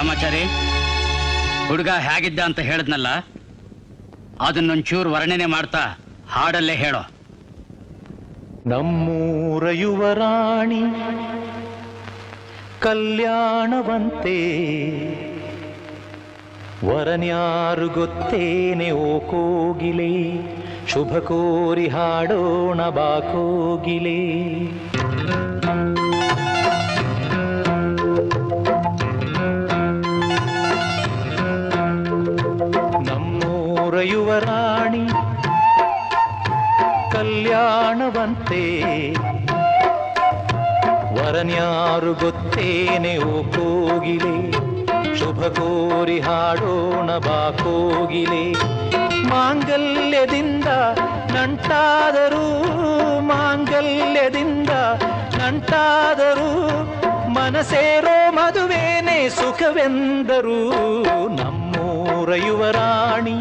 ರಾಮಾಚಾರಿ, ಹುಡುಗ ಹೇಗಿದ್ದ ಅಂತ ಹೇಳಿದ್ನಲ್ಲ, ಅದನ್ನೊಂಚೂರು ವರ್ಣನೆ ಮಾಡ್ತಾ ಹಾಡಲ್ಲೇ ಹೇಳೋ. ನಮ್ಮೂರ ಯುವರಾಣಿ ಕಲ್ಯಾಣವಂತೆ, ವರನ್ಯಾರು ಗೊತ್ತೇನೆ ಓ ಕೋಗಿಲೆ, ಶುಭ ಕೋರಿ ಹಾಡೋಣ ಬಾ ಕೋಗಿಲೆ. ನಮ್ಮೂರ ಯುವರಾಣಿ ಕಲ್ಯಾಣವಂತೆ, ವರನ್ಯಾರು ಗೊತ್ತೇನೆ ಓ ಕೋಗಿಲೆ, ಶುಭ ಕೋರಿ ಹಾಡೋಣ ಬಾ ಕೋಗಿಲೆ. ಮಾಂಗಲ್ಯದಿಂದ ನಂಟಾದರೂ, ಮಾಂಗಲ್ಯದಿಂದ ನಂಟಾದರೂ, ಮನಸೇರೋ ಮದುವೇನೆ ಸುಖವೆಂದರು. ನಮ್ಮೂರ ಯುವರಾಣಿ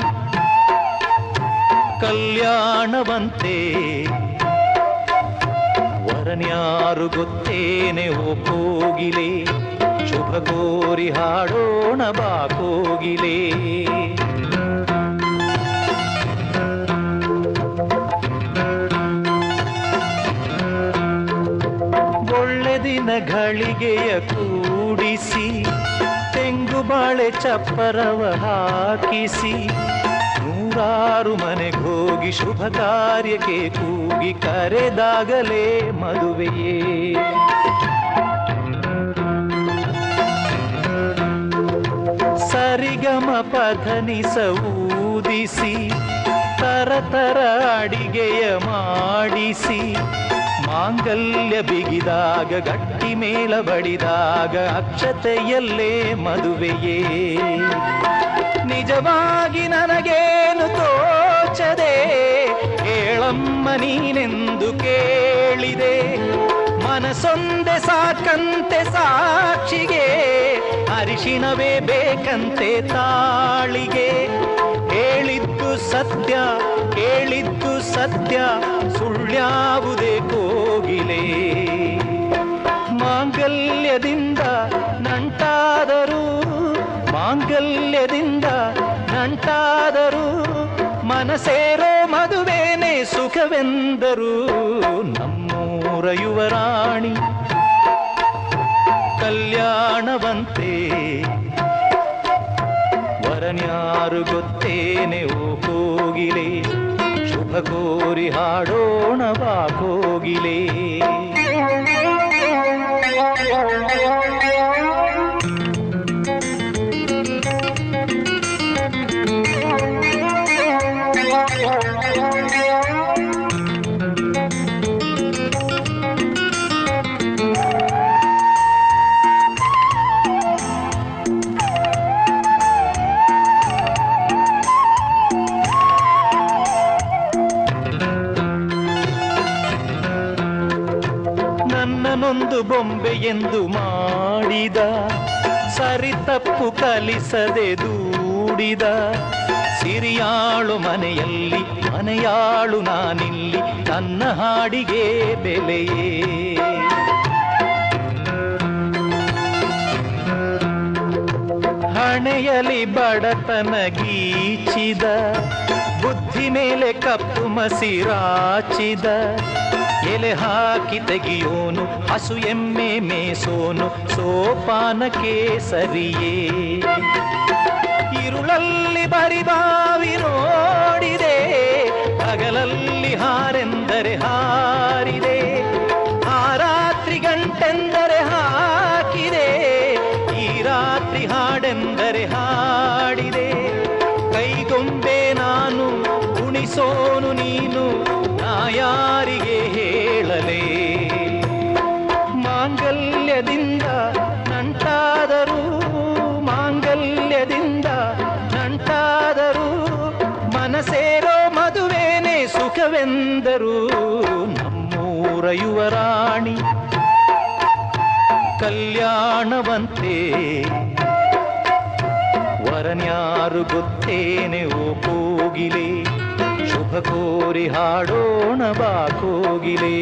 ಕಲ್ಯಾಣವಂತೆ, ವರನ್ಯಾರು ಗೊತ್ತೇನೆ ಓ ಕೋಗಿಲೆ, ಶುಭ ಕೋರಿ ಹಾಡೋಣ ಬಾ ಕೋಗಿಲೆ. ಒಳ್ಳೆ ದಿನ ಗಳಿಗೆಯ ಕೂಡಿಸಿ, ತೆಂಗು ಬಾಳೆ ಚಪ್ಪರವ ಹಾಕಿಸಿ, ನೂರಾರು ಮನೆಗೋಗಿ ಶುಭ ಕಾರ್ಯಕ್ಕೆ ಕೂಗಿ ಕರೆದಾಗಲೇ ಮದುವೆಯೇ. ಸರಿಗಮ ಪಧನಿಸ ಊದಿಸಿ, ತರತರ ಅಡಿಗೆಯ ಮಾಡಿಸಿ, ಮಾಂಗಲ್ಯ ಬಿಗಿದಾಗ ಗಟ್ಟಿ ಮೇಳ ಬಡಿದಾಗ ಅಕ್ಷತೆಯಲ್ಲೇ ಮದುವೆಯೇ. ನಿಜವಾಗಿ ನನಗೇನು ತೋಚದೆ, ಹೇಳಮ್ಮ ನೀನೆಂದು ಕೇಳಿದೆ. ಮನಸೊಂದೆ ಸಾಕಂತೆ ಸಾಕ್ಷಿಗೆ, ಅರಿಶಿಣವೇ ಬೇಕಂತೆ ತಾಳಿಗೆ. ಹೇಳಿದ್ದು ಸತ್ಯ, ಕೇಳಿದ್ದು ಸತ್ಯ, ಸುಳ್ಳ್ಯಾವುದೇ ಕೋಗಿಲೆ. ಮಾಂಗಲ್ಯದಿಂದ ನಂಟಾದರೂ, ಮಾಂಗಲ್ಯದಿಂದ ನಂಟಾದರೂ, ಮನಸೇರೋ ಮದುವೇನೆ ಸುಖವೆಂದರು. ನಮ್ಮೂರ ಯುವರಾಣಿ ಕಲ್ಯಾಣವಂತೆ, ವರನ್ಯಾರು ಗೊತ್ತೇನೆ ಓ ಕೋಗಿಲೆ, ಶುಭ ಕೋರಿ ಹಾಡೋಣ ಬಾ ಕೋಗಿಲೆ. ನನ್ನನೊಂದು ಬೊಂಬೆ ಎಂದು ಮಾಡಿದ, ಸರಿ ತಪ್ಪು ಕಲಿಸದೆ ದೂಡಿದ, ಸಿರಿಯಾಳು ಮನೆಯಲ್ಲಿ ಮನೆಯಾಳು ನಾನಿಲ್ಲಿ, ನನ್ನ ಹಾಡಿಗೆ ಬೆಲೆಯೇ. ಹಣೆಯಲ್ಲಿ ಬಡತನ ಗೀಚಿದ, ಬುದ್ಧಿ ಮೇಲೆ ಕಪ್ಪು ಮಸಿರಾಚಿದ, ಎಲೆ ಹಾಕಿ ತೆಗಿಯೋನು ಹಸು ಎಮ್ಮೆ ಮೇಸೋನು, ಸೋಪಾನಕ್ಕೆ ಸರಿಯೇ. ಇರುಳಲ್ಲಿ ಬರಿಬಾವಿ ನೋಡಿದೆ, ಹಗಲಲ್ಲಿ ಹಾರೆಂದರೆ ಹಾರಿದೆ, ಆ ರಾತ್ರಿ ಗಂಟೆಂದರೆ ಹಾಕಿದೆ, ಈ ರಾತ್ರಿ ಹಾಡೆಂದರೆ ಹಾಡಿದೆ. ಕೈಗೊಂಬೆ ನಾನು, ಉಣಿಸೋನು ನೀನು, ನಾ ಯಾರಿಗೆ ಹೇಳಲೇ. ಮಾಂಗಲ್ಯದಿಂದ ನಂಟಾದರೂ, ಮಾಂಗಲ್ಯದಿಂದ ನಂಟಾದರೂ, ಮನಸೇರೋ ಮದುವೇನೆ ಸುಖವೆಂದರು. ನಮ್ಮೂರ ಯುವರಾಣಿ ಕಲ್ಯಾಣವಂತೆ, ವರನ್ಯಾರು ಗೊತ್ತೇನೆ ಓ ಕೋಗಿಲೆ, ಶುಭ ಕೋರಿ ಹಾಡೋಣ ಬಾ ಕೋಗಿಲೆ.